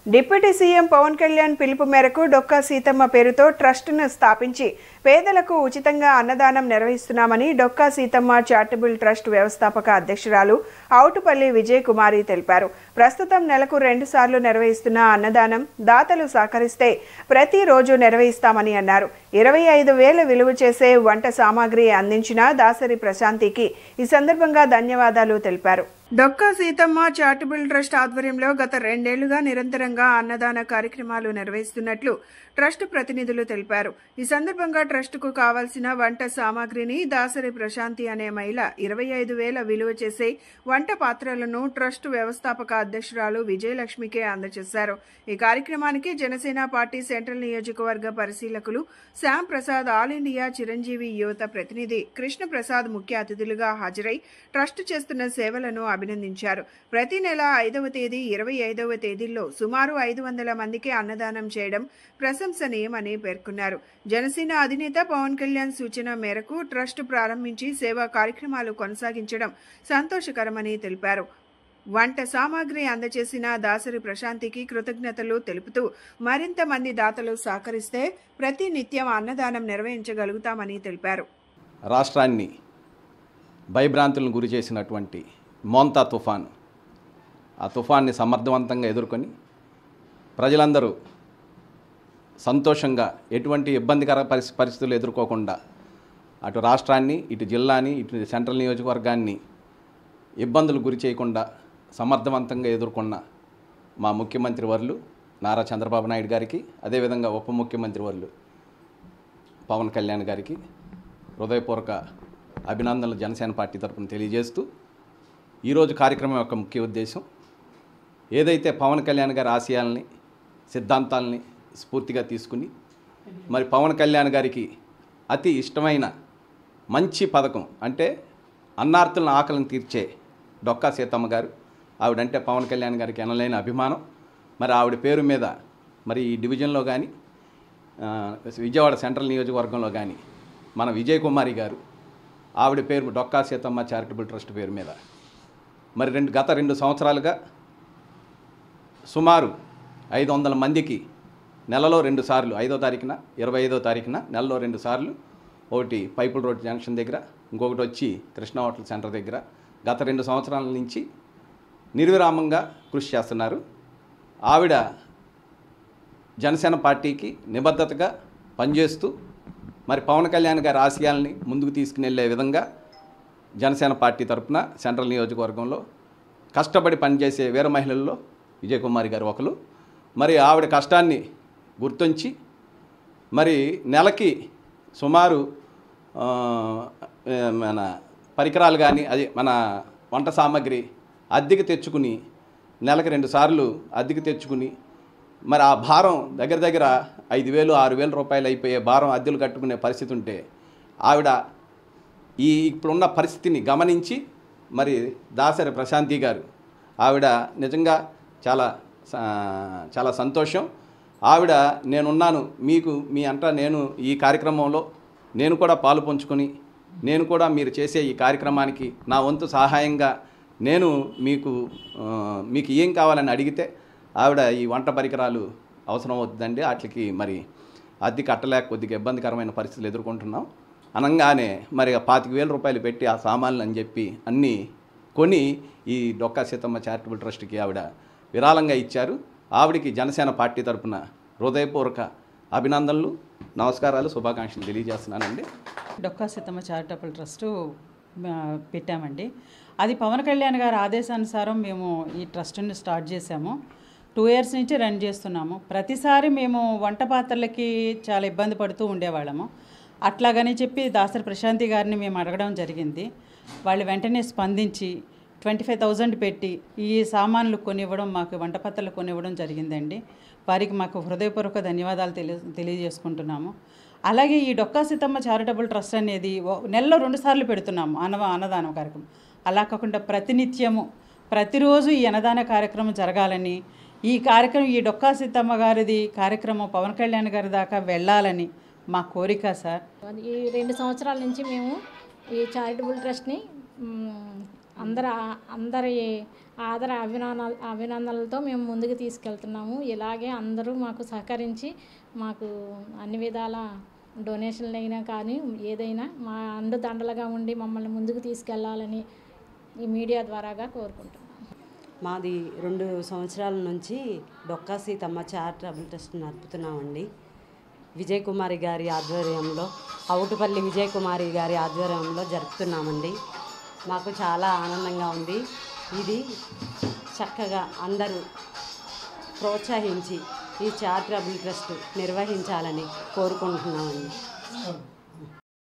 Deputy CM Pawan Kalyan పిలుపు మేరకు డొక్కా సీతమ్మ పేరుతో ట్రస్ట్ను స్థాపించి పేదలకు ఉచితంగా అన్నదానం నిర్వహిస్తున్నామని డొక్కా సీతమ్మ చారిటబుల్ ట్రస్ట్ వ్యవస్థాపక అధ్యక్షురాలు ఔటుపల్లి విజయ్ కుమారి తెలిపారు. ప్రస్తుతం నెలకు 2 సార్లు నిర్వహిస్తున్న అన్నదానం దాతలు సహకరిస్తే ప్రతిరోజు నిర్వహిస్తామని అన్నారు. 25,000 విలువ చేసే వంట సామాగ్రి అందించిన దాసరి ప్రశాంతికి ఈ సందర్భంగా ధన్యవాదాలు తెలిపారు. డొక్కా సీతమ్మ చారిటబుల్ ట్రస్ట్ ఆధ్వర్యంలో గత 2 ఏళ్లుగా నిరంతరంగా అన్నదాన కార్యక్రమాలు నిర్వహిస్తున్నట్లు ట్రస్ట్ ప్రతినిధులు తెలిపారు. ఈ సందర్భంగా ట్రస్టుకు కావాల్సిన వంట సామాగ్రిని దాసరి ప్రశాంతి అనే మహిళ 25,000 విలువ చేసే వంట పాత్రలను ట్రస్ట్ వ్యవస్థాపక అధ్యక్షురాలు విజయలక్ష్మికే అందజేశారు. ఈ కార్యక్రమానికి జనసేన పార్టీ సెంట్రల్ నియోజకవర్గ పరిశీలకులు శ్యామ్ ప్రసాద్, ఆల్ ఇండియా చిరంజీవి యువత ప్రతినిధి కృష్ణ ప్రసాద్ ముఖ్య అతిథులుగా హాజరై ట్రస్ట్ చేస్తున్న సేవలను అభినందించారు. ప్రతి నెల 5వ తేదీ, 25వ తేదీల్లో సుమారు 500 మందికి అన్నదానం చేయడం ప్రశంసనీయమని పేర్కొన్నారు. జనసేన అధినేత పవన్ కళ్యాణ్ సూచన మేరకు ట్రస్ట్ ప్రారంభించి సేవా కార్యక్రమాలు కొనసాగించడం సంతోషకరమని తెలిపారు. వంట సామాగ్రి అందజేసిన దాసరి ప్రశాంతికి కృతజ్ఞతలు తెలుపుతూ మరింత మంది దాతలు సహకరిస్తే ప్రతి నిత్యం అన్నదానం నిర్వహించగలుగుతామని తెలిపారు. రాష్ట్రాన్ని భయభ్రాంతులను గురి చేసినటువంటి మోంతా తుఫాను, ఆ తుఫాన్ని సమర్థవంతంగా ఎదుర్కొని ప్రజలందరూ సంతోషంగా ఎటువంటి ఇబ్బందికర పరిస్థితులు ఎదుర్కోకుండా అటు రాష్ట్రాన్ని, ఇటు జిల్లాని, ఇటు సెంట్రల్ నియోజకవర్గాన్ని ఇబ్బందులు గురి చేయకుండా సమర్థవంతంగా ఎదుర్కొన్న మా ముఖ్యమంత్రి వర్యులు నారా చంద్రబాబు నాయుడు గారికి, అదేవిధంగా ఉప ముఖ్యమంత్రి వర్యులు పవన్ కళ్యాణ్ గారికి హృదయపూర్వక అభినందనలు జనసేన పార్టీ తరఫున తెలియజేస్తూ, ఈరోజు కార్యక్రమం యొక్క ముఖ్య ఉద్దేశం ఏదైతే పవన్ కళ్యాణ్ గారి ఆశయాల్ని, సిద్ధాంతాలని స్ఫూర్తిగా తీసుకుని మరి పవన్ కళ్యాణ్ గారికి అతి ఇష్టమైన మంచి పథకం అంటే అన్నార్తులను ఆకలిని తీర్చే డొక్కా సీతమ్మ గారు, ఆవిడంటే పవన్ కళ్యాణ్ గారికి ఎనలేని అభిమానం. మరి ఆవిడ పేరు మీద మరి ఈ డివిజన్లో కానీ విజయవాడ సెంట్రల్ నియోజకవర్గంలో కానీ మన విజయ్ కుమారి గారు ఆవిడ పేరు డొక్కా సీతమ్మ చారిటబుల్ ట్రస్ట్ పేరు మీద మరి గత 2 సంవత్సరాలుగా సుమారు 500 మందికి నెలలో 2 సార్లు 5వ తారీఖున 25వ తారీఖున నెలలో 2 సార్లు, ఒకటి పైపుల్ రోడ్ జంక్షన్ దగ్గర, ఇంకొకటి వచ్చి కృష్ణ హోటల్ సెంటర్ దగ్గర గత 2 సంవత్సరాల నుంచి నిర్విరామంగా కృషి చేస్తున్నారు. ఆవిడ జనసేన పార్టీకి నిబద్ధతగా పనిచేస్తూ మరి పవన్ కళ్యాణ్ గారి ఆశయాల్ని ముందుకు తీసుకుని విధంగా జనసేన పార్టీ తరఫున సెంట్రల్ నియోజకవర్గంలో కష్టపడి పనిచేసే వీర మహిళల్లో విజయ్ కుమారి గారు ఒకరు. మరి ఆవిడ కష్టాన్ని గుర్తించి మరి నెలకి సుమారు మన పరికరాలు కానీ అది మన వంట సామాగ్రి అద్దెకి తెచ్చుకుని నెలకు 2 సార్లు అద్దెకి తెచ్చుకుని మరి ఆ భారం దగ్గర 5,000, 6,000 రూపాయలు అయిపోయే భారం అద్దెలు కట్టుకునే పరిస్థితి ఉంటే ఆవిడ ఇప్పుడున్న పరిస్థితిని గమనించి మరి దాసరి ప్రశాంతి గారు ఆవిడ నిజంగా చాలా సంతోషం. ఆవిడ నేనున్నాను మీకు మీ అంట నేను ఈ కార్యక్రమంలో నేను కూడా పాలు పంచుకొని నేను కూడా మీరు చేసే ఈ కార్యక్రమానికి నా వంతు సహాయంగా నేను మీకు ఏం కావాలని అడిగితే ఆవిడ ఈ వంట పరికరాలు అవసరం అవుతుందండి, వాటికి మరి అద్దె కట్టలేక కొద్దిగా ఇబ్బందికరమైన పరిస్థితులు ఎదుర్కొంటున్నాం అనగానే మరి 25,000 రూపాయలు పెట్టి ఆ సామాన్లు అని చెప్పి అన్నీ కొని ఈ డొక్కా సీతమ్మ చారిటబుల్ ట్రస్ట్కి ఆవిడ విరాళంగా ఇచ్చారు. ఆవిడికి జనసేన పార్టీ తరఫున హృదయపూర్వక అభినందనలు, నమస్కారాలు, శుభాకాంక్షలు తెలియజేస్తున్నానండి. డొక్కా సీతమ్మ చారిటబుల్ ట్రస్టు పెట్టామండి. అది పవన్ కళ్యాణ్ గారి ఆదేశానుసారం మేము ఈ ట్రస్ట్ని స్టార్ట్ చేశాము. 2 ఇయర్స్ నుంచి రన్ చేస్తున్నాము. ప్రతిసారి మేము వంట పాత్రలకి చాలా ఇబ్బంది పడుతూ ఉండేవాళ్ళము. అట్లాగని చెప్పి దాసరి ప్రశాంతి గారిని మేము అడగడం జరిగింది. వాళ్ళు వెంటనే స్పందించి 25,000 పెట్టి ఈ సామాన్లు కొనివ్వడం, మాకు వంట పాత్రలు కొనివ్వడం జరిగిందండి. వారికి మాకు హృదయపూర్వక ధన్యవాదాలు తెలియజేసుకుంటున్నాము. అలాగే ఈ డొక్కా సీతమ్మ చారిటబుల్ ట్రస్ట్ అనేది నెలలో 2 సార్లు పెడుతున్నాము అన్నదానం కార్యక్రమం. అలా కాకుండా ప్రతినిత్యము ప్రతిరోజు ఈ అన్నదాన కార్యక్రమం జరగాలని, ఈ కార్యక్రమం ఈ డొక్కా సీతమ్మ గారిది కార్యక్రమం పవన్ కళ్యాణ్ గారి దాకా వెళ్ళాలని మా కోరిక సార్. ఈ 2 సంవత్సరాల నుంచి మేము ఈ చారిటబుల్ ట్రస్ట్ని అందరి అభినందనలతో మేము ముందుకు తీసుకెళ్తున్నాము. ఇలాగే అందరూ మాకు సహకరించి మాకు అన్ని విధాల డొనేషన్లు అయినా కానీ ఏదైనా మా అండదండలుగా ఉండి మమ్మల్ని ముందుకు తీసుకెళ్లాలని ఈ మీడియా ద్వారాగా కోరుకుంటున్నాం. మాది 2 సంవత్సరాల నుంచి డొక్కా సీతమ్మ చారిటబుల్ ట్రస్ట్ నడుపుతున్నామండి. విజయ్ కుమారి గారి ఆధ్వర్యంలో, అవుటుపల్లి విజయ్ కుమారి గారి ఆధ్వర్యంలో జరుపుతున్నామండి. మాకు చాలా ఆనందంగా ఉంది. ఇది చక్కగా అందరూ ప్రోత్సహించి ఈ చారిటబుల్ ట్రస్ట్ నిర్వహించాలని కోరుకుంటున్నామండి.